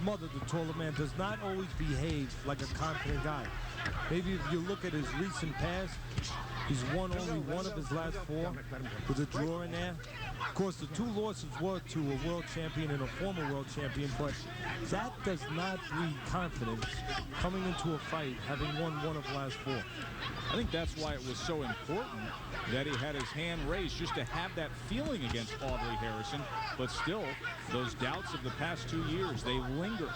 smother the taller man, does not always behave like a confident guy. Maybe if you look at his recent past, he's won only one of his last 4 with a draw in there. Of course, the 2 losses were to a world champion and a former world champion, but that does not breed confidence coming into a fight having won one of the last 4. I think that's why it was so important that he had his hand raised, just to have that feeling against Aubrey Harrison. But still, those doubts of the past 2 years, they linger.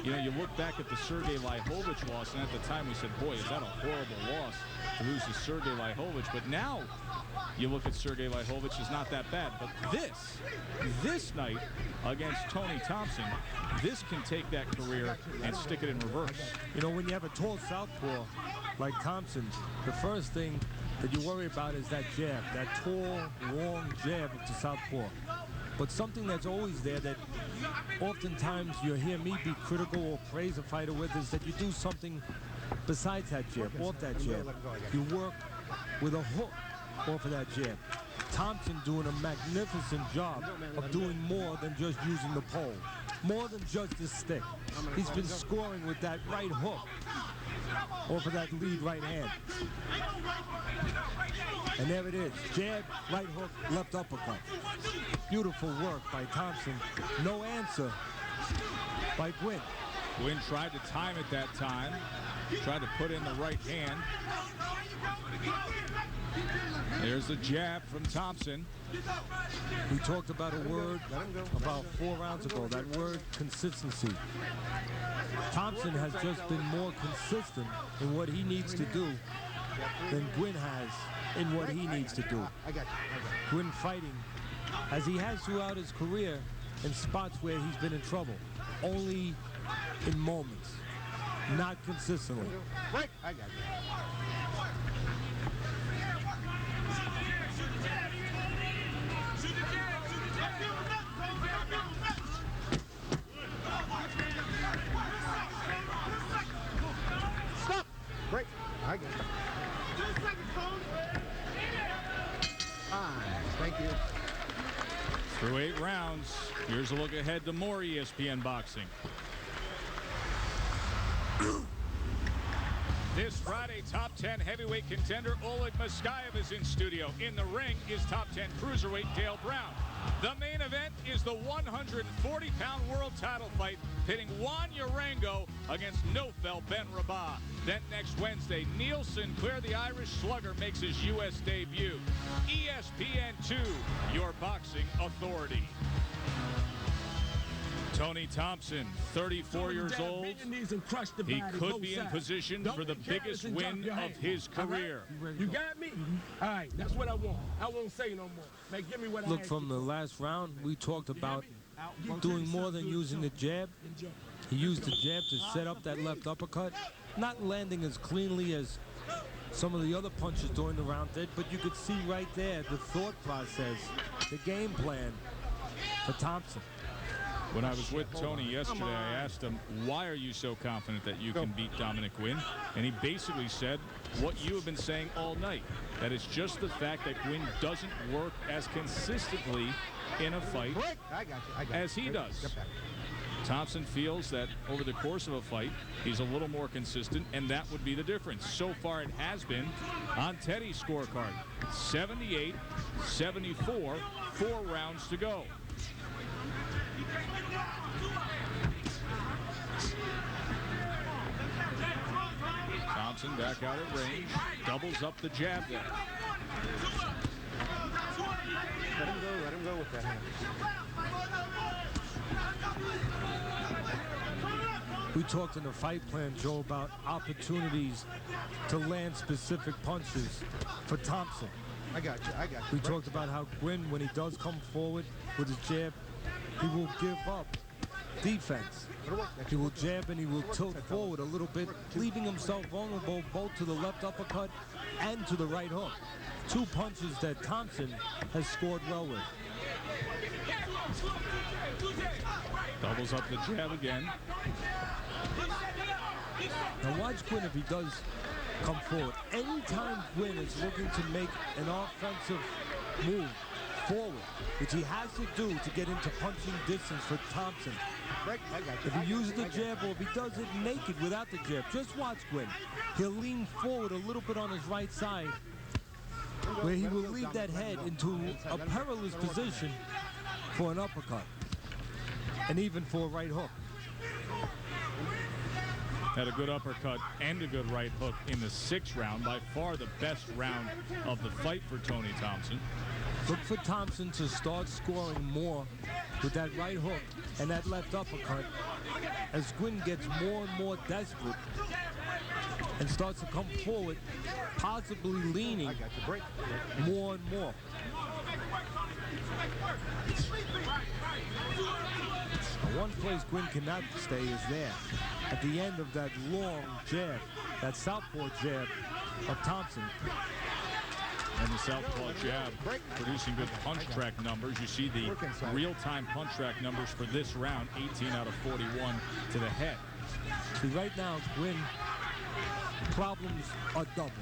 You know, you look back at the Sergey Lihovich loss, and at the time we said, boy, is that a horrible loss to lose to Sergey Lihovich. But now you look at Sergey Lihovich, is not that bad. But this night against Tony Thompson, this can take that career and stick it in reverse. You know, when you have a tall southpaw like Thompson, the first thing that you worry about is that jab, that tall, long jab of the southpaw. But something that's always there that oftentimes you hear me be critical or praise a fighter with is that you do something besides that jab, off that jab. You work with a hook off of that jab. Thompson doing a magnificent job of doing more than just using the pole, more than just the stick. He's been scoring with that right hook off of that lead right hand. And there it is, jab, right hook, left uppercut. Beautiful work by Thompson. No answer by Guinn. Guinn tried to time it that time, tried to put in the right hand. There's the jab from Thompson. We talked about a word about 4 rounds ago, that word consistency. Thompson has just been more consistent in what he needs to do than Guinn has in what he needs to do. Guinn fighting, as he has throughout his career, in spots where he's been in trouble, only in moments, not consistently. Right, I got you. Stop! Break. I got it. Thank you. Through 8 rounds, here's a look ahead to more ESPN boxing. This Friday, top 10 heavyweight contender Oleg Muskayev is in studio. In the ring is top 10 cruiserweight Dale Brown. The main event is the 140-pound world title fight pitting Juan Urango against Nofel Ben Rabah. Then next Wednesday, Neil Sinclair, the Irish slugger, makes his U.S. debut. ESPN2, your boxing authority. Tony Thompson, 34 years old. He could be in position for the biggest win of his career. You got me? All right, that's what I want. I won't say no more. Man, give me what Look, from the last round, we talked about doing more than using the jab. He used the jab to set up that left uppercut, not landing as cleanly as some of the other punches during the round did, but you could see right there the thought process, the game plan for Thompson. When I was with Tony yesterday, I asked him, why are you so confident that you can beat Dominick Guinn? And he basically said what you have been saying all night, that it's just the fact that Guinn doesn't work as consistently in a fight as he does. Thompson feels that over the course of a fight, he's a little more consistent, and that would be the difference. So far, it has been on Teddy's scorecard. 78-74, 4 rounds to go. Thompson back out at range, doubles up the jab there. Let him go with that hand. We talked in the fight plan, Joe, about opportunities to land specific punches for Thompson. I got you. We talked about how Guinn, when he does come forward with his jab, he will give up defense. He will jab and he will tilt forward a little bit, leaving himself vulnerable both to the left uppercut and to the right hook. 2 punches that Thompson has scored well with. Doubles up the jab again. Now watch Guinn if he does come forward. Anytime Guinn is looking to make an offensive move forward, which he has to do to get into punching distance for Thompson. Break. I got you. If he uses the jab or if he does it naked without the jab, just watch Guinn. He'll lean forward a little bit on his right side, where he will lead that head into a perilous position for an uppercut, and even for a right hook. Had a good uppercut and a good right hook in the 6th round. By far the best round of the fight for Tony Thompson. Look for Thompson to start scoring more with that right hook and that left uppercut as Guinn gets more and more desperate and starts to come forward, possibly leaning more and more. One place Guinn cannot stay is there, at the end of that long jab, that southpaw jab of Thompson. And the southpaw jab producing good punch track numbers. You see the real-time punch track numbers for this round, 18 out of 41 to the head. See, right now, Guinn problems are double.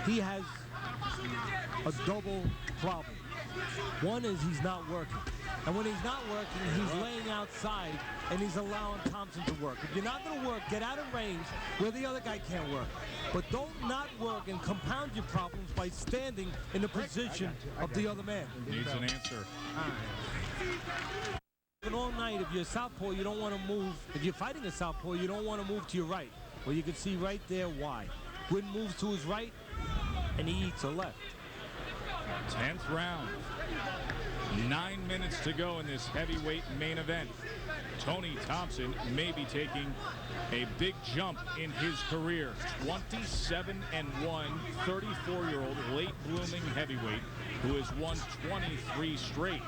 He has a double problem. One is he's not working. And when he's not working, he's laying outside and he's allowing Thompson to work. If you're not going to work, get out of range where the other guy can't work. But don't not work and compound your problems by standing in the position of the other man. Needs an answer. And all night, if you're a southpaw, you don't want to move. If you're fighting a southpaw, you don't want to move to your right. Well, you can see right there why. Guinn moves to his right and he eats a left. 10th round. 9 minutes to go in this heavyweight main event. Tony Thompson may be taking a big jump in his career. 27-1, 34-year-old late blooming heavyweight who has won 23 straight.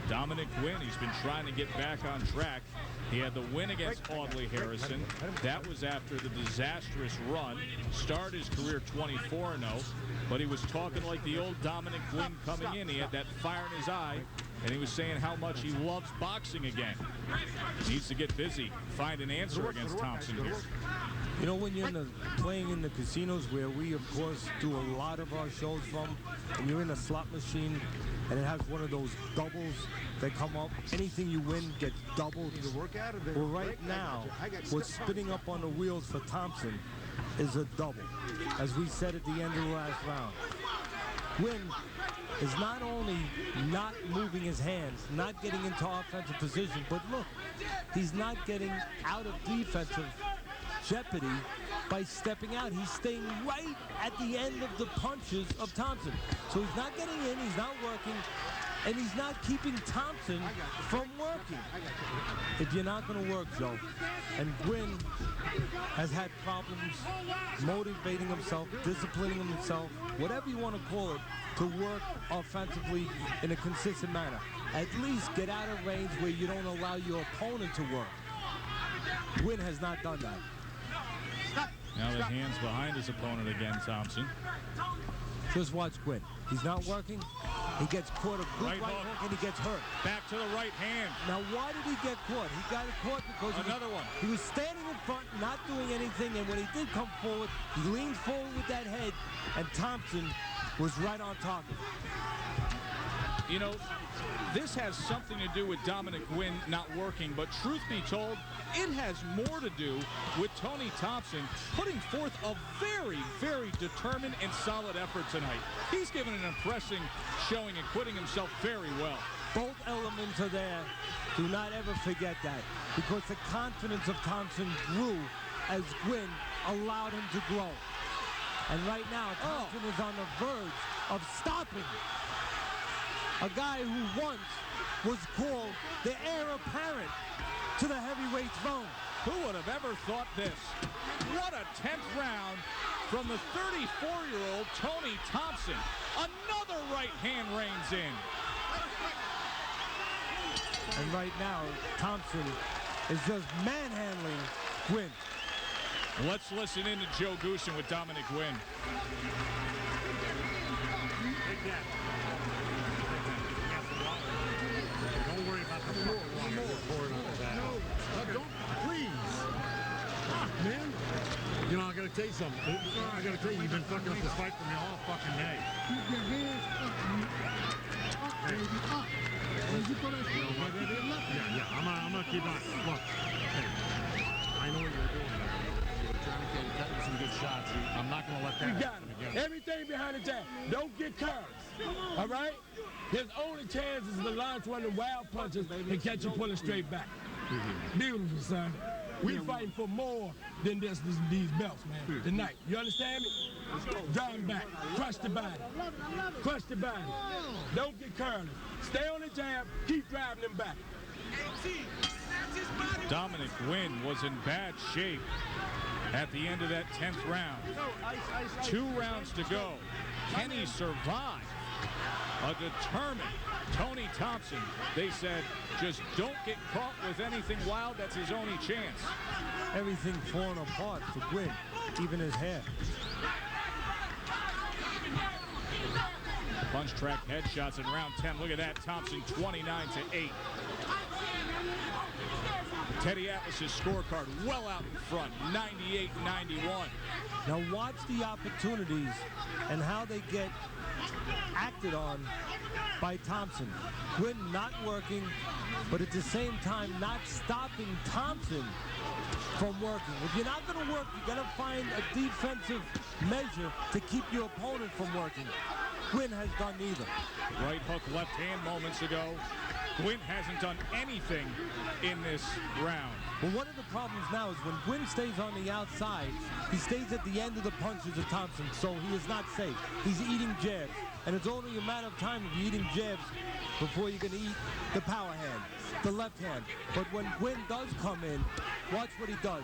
Dominick Guinn, he's been trying to get back on track. He had the win against Audley Harrison. That was after the disastrous run. Started his career 24-0, but he was talking like the old Dominick Guinn coming in. He had that fire in his eye, and he was saying how much he loves boxing again. Needs to get busy, find an answer against Thompson here. You know, when you're playing in the casinos where we, of course, do a lot of our shows from, and you're in a slot machine, and it has one of those doubles that come up, anything you win gets doubled. Well, right now, what's spinning up on the wheels for Thompson is a double, as we said at the end of the last round. Guinn is not only not moving his hands, not getting into offensive position, but look, he's not getting out of defensive jeopardy by stepping out. He's staying right at the end of the punches of Thompson. So he's not getting in, he's not working, and he's not keeping Thompson from working. If you're not going to work, Joe, and Guinn has had problems motivating himself, disciplining himself, whatever you want to call it, to work offensively in a consistent manner. At least get out of range where you don't allow your opponent to work. Guinn has not done that. Now the hands behind his opponent again, Thompson. Just watch Guinn. He's not working. He gets caught a good right hook and he gets hurt. Back to the right hand. Now, why did he get caught? He got caught because he was standing in front, not doing anything, and when he did come forward, he leaned forward with that head, and Thompson was right on top of it. You know, this has something to do with Dominick Guinn not working, but truth be told, it has more to do with Tony Thompson putting forth a very, very determined and solid effort tonight. He's given an impressive showing and quitting himself very well. Both elements are there. Do not ever forget that, because the confidence of Thompson grew as Guinn allowed him to grow. And right now, Thompson is on the verge of stopping a guy who once was called the heir apparent to the heavyweight throne. Who would have ever thought this? What a 10th round from the 34-year-old Tony Thompson. Another right hand reins in. And right now, Thompson is just manhandling Guinn. Let's listen in to Joe Goosen with Dominick Guinn. Don't worry about the floor. No, don't, please. Man, you know, I gotta tell you something. I gotta tell you, you've been fucking up this fight for me all fucking day. Keep your hands up, man. Yeah, I'm gonna keep on. Look, hey, I know what you're doing. You're trying to get some good shots. I'm not gonna let that. You got it. Everything behind the jab. Don't get careless. All right? His only chance is to launch one of the wild punches and catch you pulling straight back. Beautiful, son. We fighting for more than these belts, man. Tonight. You understand me? Drive him back. Crush the body. Crush the body. Don't get careless. Stay on the jab. Keep driving him back. Dominick Guinn was in bad shape at the end of that 10th round. 2 rounds to go. Can he survive? A determined Tony Thompson. They said, just don't get caught with anything wild. That's his only chance. Everything falling apart for Guinn, even his hair. Punch track headshots in round 10. Look at that. Thompson 29-8. Teddy Atlas's scorecard well out in front, 98-91. Now watch the opportunities and how they get acted on by Thompson. Guinn not working, but at the same time not stopping Thompson from working. If you're not going to work, you got to find a defensive measure to keep your opponent from working. Guinn has done neither. Right hook, left hand moments ago. Guinn hasn't done anything in this round. Well, one of the problems now is when Guinn stays on the outside, he stays at the end of the punches of Thompson, so he is not safe. He's eating jabs, and it's only a matter of time if you're eating jabs before you're going to eat the power hand, the left hand. But when Guinn does come in, watch what he does.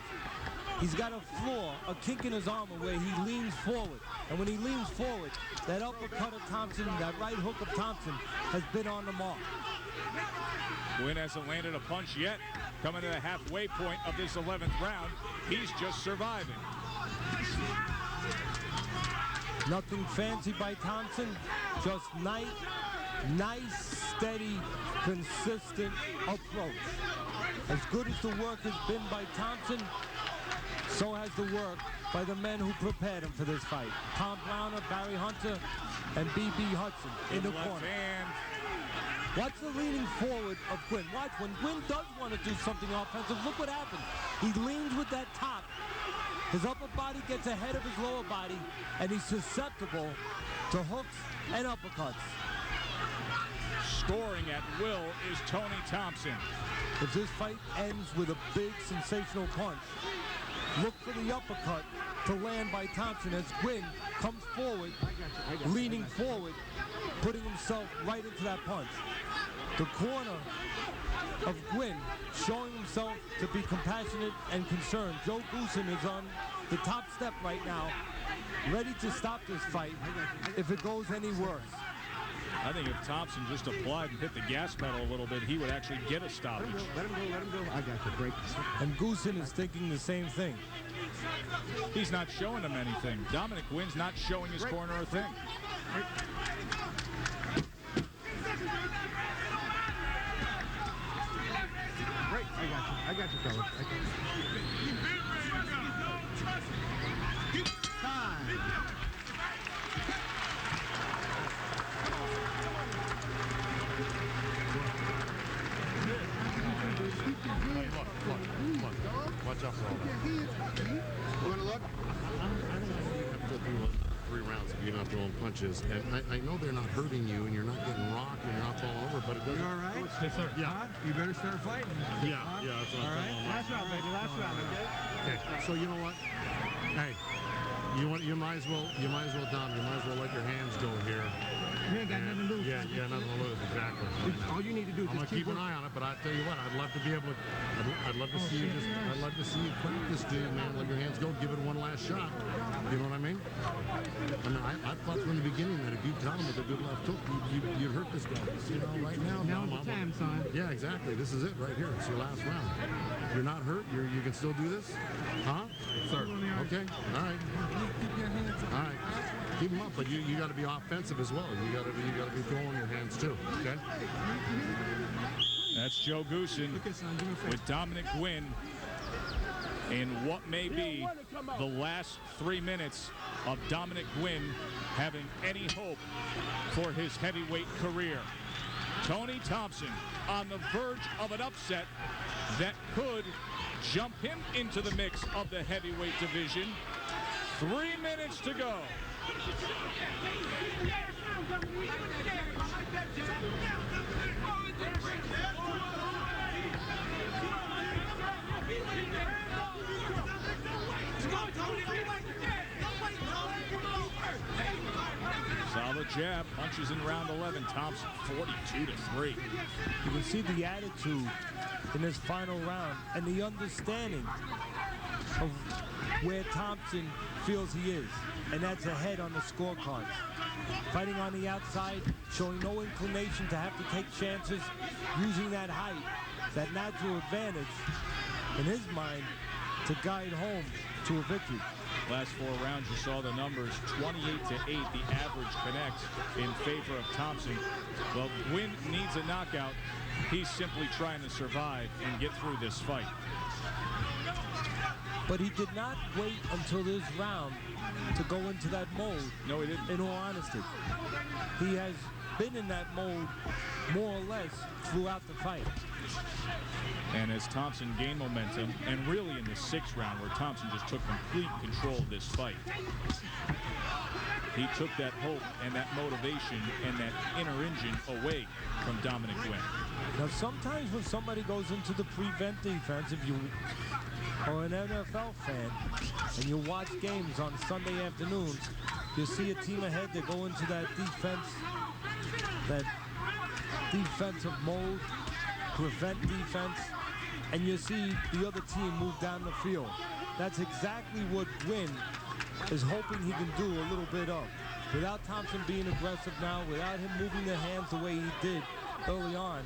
He's got a flaw, a kink in his armor where he leans forward. And when he leans forward, that uppercut of Thompson, that right hook of Thompson has been on the mark. Guinn hasn't landed a punch yet. Coming to the halfway point of this 11th round, he's just surviving. Nothing fancy by Thompson, just nice, steady, consistent approach. As good as the work has been by Thompson, so has the work by the men who prepared him for this fight. Tom Browner, Barry Hunter, and B.B. Hudson in the corner. Hand. Watch the leaning forward of Guinn. Watch, when Guinn does want to do something offensive, look what happens. He leans with that top. His upper body gets ahead of his lower body, and he's susceptible to hooks and uppercuts. Scoring at will is Tony Thompson. If this fight ends with a big, sensational punch, look for the uppercut to land by Thompson as Guinn comes forward, leaning forward, putting himself right into that punch. The corner of Guinn showing himself to be compassionate and concerned. Joe Guinn is on the top step right now, ready to stop this fight if it goes any worse. I think if Thompson just applied and hit the gas pedal a little bit, he would actually get a stoppage. Let him go. I got you. Break this. And Guinn is thinking the same thing. He's not showing him anything. Dominick Guinn's not showing his corner a thing. Break. I got you, fellas. Time. Look. Watch out for all that. You want to look? I don't want you to have to go through 3 rounds if you're not throwing punches. And I know they're not hurting you and you're not getting rocked and you're not falling over, but it doesn't. You all right? Yes, sir. Yeah. Huh? You better start fighting. Yeah, that's what I'm saying. Last round, baby. Last round, okay? Okay, so you know what? Hey, you might as well, Dom, you might as well let your hands go here. You ain't got nothing to lose. Yeah, nothing to lose, exactly. All you need to do is I'm gonna just keep an eye on it, but I tell you what, I'd love to be able to. I'd love to see you just. I'd love to see you crack this dude, man. Let your hands go. Give it one last shot. You know what I mean? I thought from the beginning that if you got him with a good left hook, you'd hurt this guy. You know, right now. Now's the time, son. Yeah, exactly. This is it right here. It's your last round. You're not hurt. You can still do this, huh? Sir. Okay. All right. All right. Keep them up, but you got to be offensive as well. You got to be throwing your hands too. Okay. That's Joe Guinn with Dominick Guinn. in what may be the last 3 minutes of Dominick Guinn having any hope for his heavyweight career. Tony Thompson on the verge of an upset that could jump him into the mix of the heavyweight division. 3 minutes to go. Solid jab, punches in round 11. Thompson 42-3. You can see the attitude in this final round and the understanding of where Thompson feels he is, and that's ahead on the scorecards. Fighting on the outside, showing no inclination to have to take chances, using that height, that natural advantage in his mind to guide home to a victory. Last 4 rounds, you saw the numbers, 28-8, the average connect in favor of Thompson. Well, Guinn needs a knockout. He's simply trying to survive and get through this fight. But he did not wait until this round to go into that mode. No, he didn't. In all honesty, he has been in that mode more or less throughout the fight. And as Thompson gained momentum, and really in the 6th round where Thompson just took complete control of this fight, he took that hope and that motivation and that inner engine away from Dominick Guinn. Now, sometimes when somebody goes into the prevent defense, if you are an NFL fan and you watch games on Sunday afternoons, you see a team ahead, they go into that defensive mode, prevent defense, and you see the other team move down the field. That's exactly what Guinn is hoping he can do a little bit of. Without Thompson being aggressive now, without him moving the hands the way he did early on,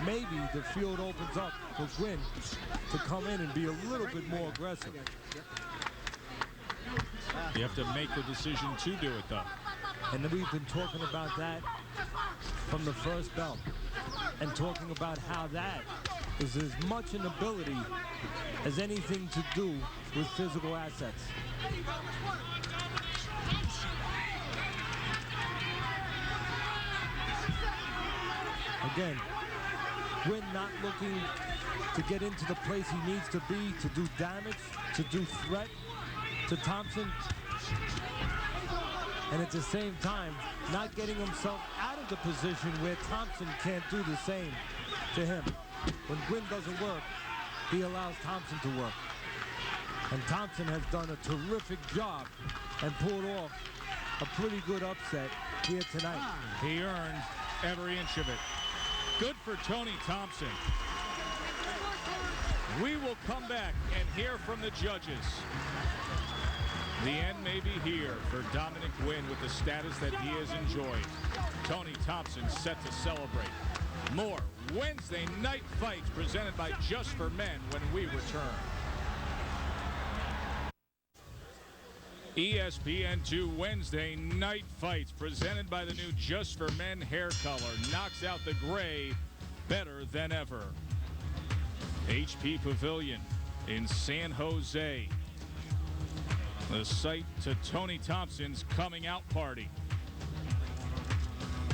maybe the field opens up for Guinn to come in and be a little bit more aggressive. You have to make the decision to do it, though. And then we've been talking about that from the first belt, and talking about how that is as much an ability as anything to do with physical assets. Again, Guinn not looking to get into the place he needs to be, to do damage, to do threat to Thompson, and at the same time not getting himself out of the position where Thompson can't do the same to him. When Guinn doesn't work, he allows Thompson to work. And Thompson has done a terrific job and pulled off a pretty good upset here tonight. He earned every inch of it. Good for Tony Thompson. We will come back and hear from the judges. The end may be here for Dominick Guinn with the status that he has enjoyed. Tony Thompson set to celebrate. More Wednesday night fights presented by Just for Men when we return. ESPN2 Wednesday night fights presented by the new Just for Men hair color. Knocks out the gray better than ever. HP Pavilion in San Jose. The site to Tony Thompson's coming out party.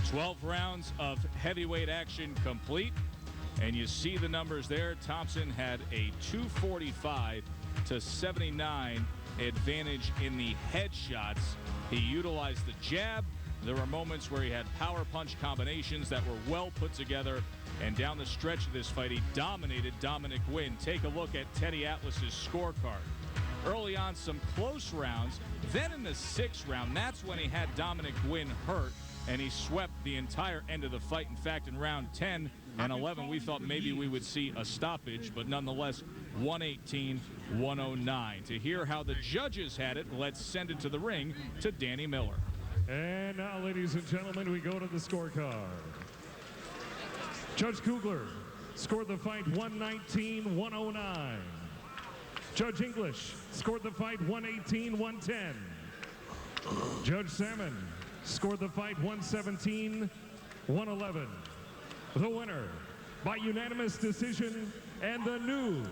12 rounds of heavyweight action complete. And you see the numbers there. Thompson had a 245-79 advantage in the headshots. He utilized the jab. There were moments where he had power punch combinations that were well put together. And down the stretch of this fight, he dominated Dominick Guinn. Take a look at Teddy Atlas's scorecard. Early on, some close rounds. Then in the 6th round, that's when he had Dominick Guinn hurt, and he swept the entire end of the fight. In fact, in round 10 and 11, we thought maybe we would see a stoppage, but nonetheless, 118-109. To hear how the judges had it, let's send it to the ring to Danny Miller. And now, ladies and gentlemen, we go to the scorecard. Judge Kugler scored the fight 119-109. Judge English scored the fight 118-110. Judge Salmon scored the fight 117-111. The winner by unanimous decision and the new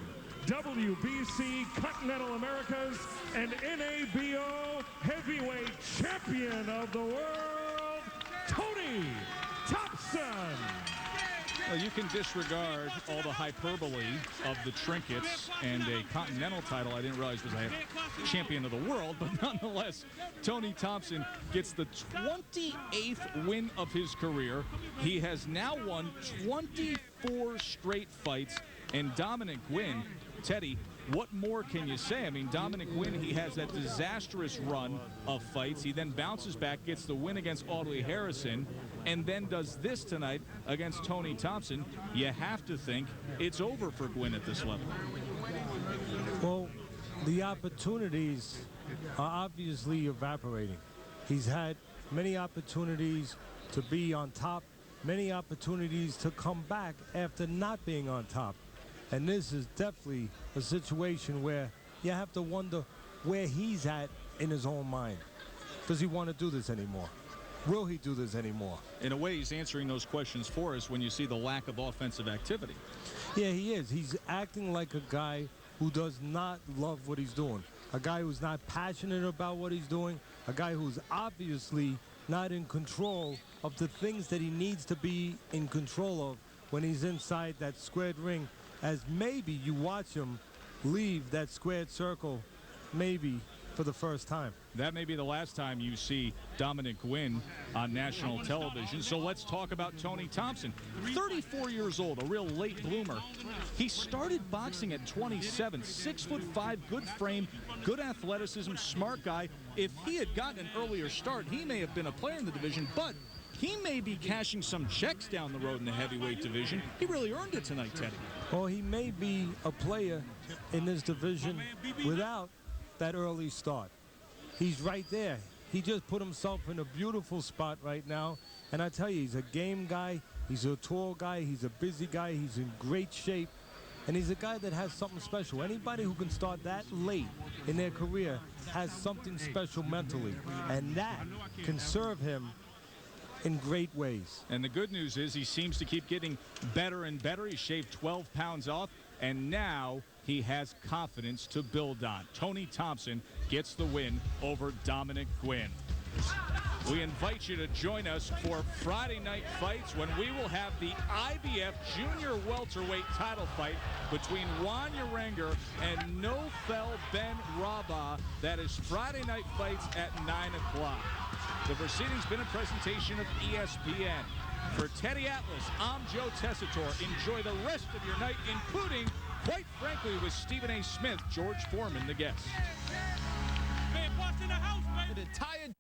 WBC Continental Americas and NABO Heavyweight Champion of the World, Tony Thompson. Well, you can disregard all the hyperbole of the trinkets and a Continental title. I didn't realize was a champion of the world, but nonetheless, Tony Thompson gets the 28th win of his career. He has now won 24 straight fights, and Dominick Guinn, Teddy, what more can you say? I mean, Dominick Guinn, he has that disastrous run of fights. He then bounces back, gets the win against Audley Harrison, and then does this tonight against Tony Thompson. You have to think it's over for Guinn at this level. Well, the opportunities are obviously evaporating. He's had many opportunities to be on top, many opportunities to come back after not being on top. And this is definitely a situation where you have to wonder where he's at in his own mind. Does he want to do this anymore? Will he do this anymore? In a way, he's answering those questions for us when you see the lack of offensive activity. Yeah, he is. He's acting like a guy who does not love what he's doing. A guy who's not passionate about what he's doing. A guy who's obviously not in control of the things that he needs to be in control of when he's inside that squared ring. As maybe you watch him leave that squared circle, maybe for the first time. That may be the last time you see Dominick Guinn on national television. So let's talk about Tony Thompson. 34 years old, a real late bloomer. He started boxing at 27, 6'5", good frame, good athleticism, smart guy. If he had gotten an earlier start, he may have been a player in the division, but he may be cashing some checks down the road in the heavyweight division. He really earned it tonight, Teddy. Well, he may be a player in this division without that early start. He's right there. He just put himself in a beautiful spot right now. And I tell you, he's a game guy. He's a tall guy. He's a busy guy. He's in great shape. And he's a guy that has something special. Anybody who can start that late in their career has something special mentally. And that can serve him in great ways. And the good news is he seems to keep getting better and better. He shaved 12 pounds off, and now he has confidence to build on. Tony Thompson gets the win over Dominick Guinn. We invite you to join us for Friday night fights when we will have the IBF Junior Welterweight title fight between Juan Uranger and Nofel Ben Rabah. That is Friday night fights at 9 o'clock. The proceeding's been a presentation of ESPN. For Teddy Atlas, I'm Joe Tessitore. Enjoy the rest of your night, including, quite frankly, with Stephen A. Smith, George Foreman, the guest. Man, what's in the house, man? The tired